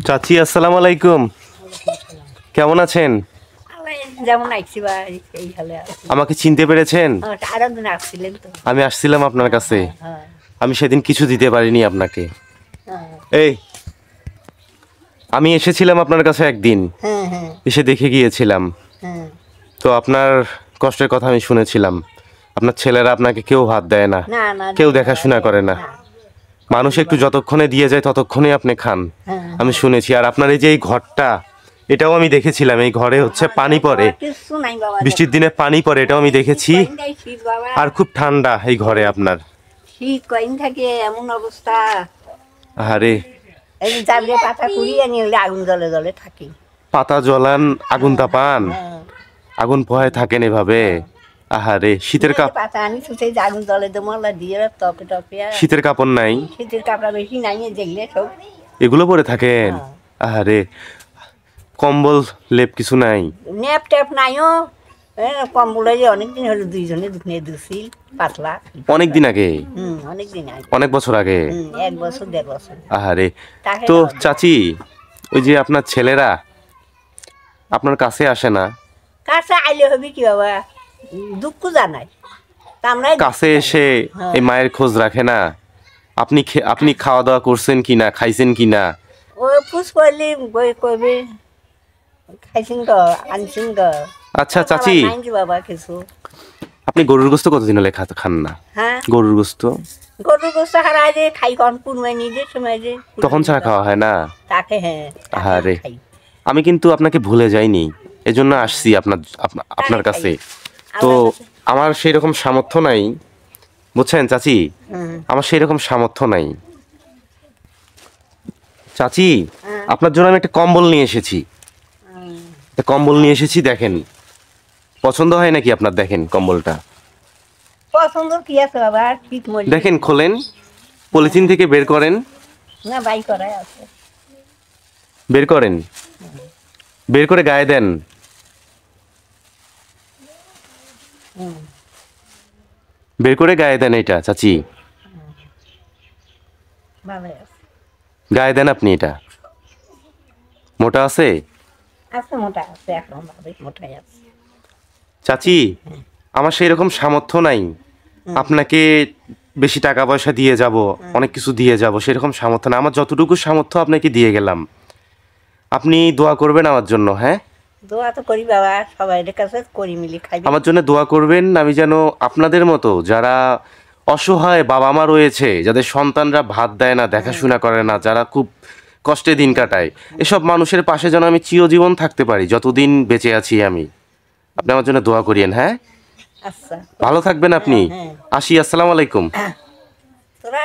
চাচি আসসালামু আলাইকুম, কেমন আছেন? যেমন আইছি বা এই হালে আছি। আমাকে চিনতে পেরেছেন? আরো দিন আসছিলেন তো। আমি আসছিলাম আপনার কাছে। হ্যাঁ আমি সেদিন কিছু দিতে পারিনি আপনাকে। হ্যাঁ এই আমি এসেছিলাম আপনার কাছে একদিন, হ্যাঁ হ্যাঁ এসে দেখে গিয়েছিলাম। হ্যাঁ তো আপনার কষ্টের কথা আমি শুনেছিলাম। আপনার ছেলেরা আপনাকে কেউ ভাত দেয় না, না না কেউ দেখাশোনা করে না। মানুষ একটু যতক্ষণে দিয়ে যায় ততক্ষণে আপনি খান, হ্যাঁ আমি শুনেছি। আর আপনার এই যে এই ঘরটা, এটাও আমি দেখেছিলাম। এই ঘরে হচ্ছে পানি পড়ে, কিছু নাই বাবা, বৃষ্টির দিনে পানি পড়ে, এটাও আমি দেখেছি। শীত বাবা, আর খুব ঠান্ডা এই ঘরে আপনার। শীত কয়েন থাকে এমন অবস্থা। আরে এই যে জাবরে পাতা কুড়িয়ে নিয়ে আগুন জলে জলে থাকি। পাতা জ্বলান, আগুন তাপান, হ্যাঁ আগুন পোহায় থাকেন এভাবে। আহারে শীতের কাপ, পাতা আনি ছুটে যে আগুন জলে দমলা দিয়ে টপে টপে। শীতের কাপড় নাই, শীতের কাপড়া বেশি নাই যেগুলো সব। এগুলো পরে থাকেন? হ্যাঁ। আহারে কম্বল লেপ কিছু নাই? নেপ টেপ নাইও, কম্বলে যে অনেকদিন হলো দুইজনে দুখনে দুছিল পাতলা। অনেক দিন আগে, অনেকদিন আগে, অনেক বছর আগে। 1 বছর 1.5 বছর। আহারে তাকে তো দাও। চাচি, ওই যে আপনার ছেলেরা আপনার কাছে আসে না? কাছে আইলে হবে কি বাবা, দুঃখ জানাই তা আমরা কাছে এসে হ্যাঁ। এই মায়ের খোঁজ রাখে না? আপনি খাওয়া দাওয়া করছেন কিনা, খাইছেন কিনা? ও ফুস করলি বই কইবে খাইছিন গো আনছিন গো। আচ্ছা চাচি, নাইনজি বাবা কিছু। আপনি গরুর গোস্ত কতদিন হলে খান না? হ্যাঁ গরুর গোস্ত গরু গোস্ত হারাই যে খাই কন কুরমাই নিজে সময় যে তখন ছাড়া খাওয়া হয় না? তাকে হ্যাঁ তাকে আহারে। খাই। আমি কিন্তু আপনাকে ভুলে যাইনি, এজন্য আসছি আপনার কাছে। তো আমার সেই রকম সামর্থ্য নাই, বুঝছেন চাচি? হুম, আমার সেই রকম সামর্থ্য নাই চাচি। হ্যাঁ। আপনার জন্য আমি একটা কম্বল নিয়ে এসেছি। হুম। একটা কম্বল নিয়ে এসেছি, দেখেন পছন্দ হয় নাকি আপনার? দেখেন কম্বলটা, পছন্দ কি আছে বাবা, শীত মরি দেখেন, খোলেন, পলিথিন থেকে বের করেন, না বাই করাই আছে। বের করেন, বের করে গায়ে দেন। হুম, বের করে গায়ে দেন এটা চাচি, ভালো আছে। গায়ে দেন আপনি। এটা মোটা আছে আছে মোটা আছে, এখন ভাবে মোটাই আছে। চাচি। আমার সেই রকম সামর্থ্য নাই আপনাকে বেশি টাকা পয়সা দিয়ে যাব, অনেক কিছু দিয়ে যাব, সেরকম সামর্থ্য না আমার। যতটুকু সামর্থ্য আপনাকে দিয়ে গেলাম, আপনি দোয়া করবেন আমার জন্য। হ্যাঁ, দোয়া তো করি বাবা, সবাই কাছে করি মিলি খাই। আমার জন্য দোয়া করবেন। আমি যেন আপনাদের মতো যারা অসহায় বাবা মা রয়েছে, যাদের সন্তানরা ভাত দেয় না, দেখাশোনা করে না, যারা খুব কষ্টে দিন কাটায়, এসব মানুষের পাশে যেন আমি চিরজীবন থাকতে পারি, যতদিন বেঁচে আছি আমি। আপনি আমার জন্য দোয়া করিয়েন। হ্যাঁ, আচ্ছা ভালো থাকবেন আপনি। হ্যাঁ। আসি, আসসালামু আলাইকুম। তোরা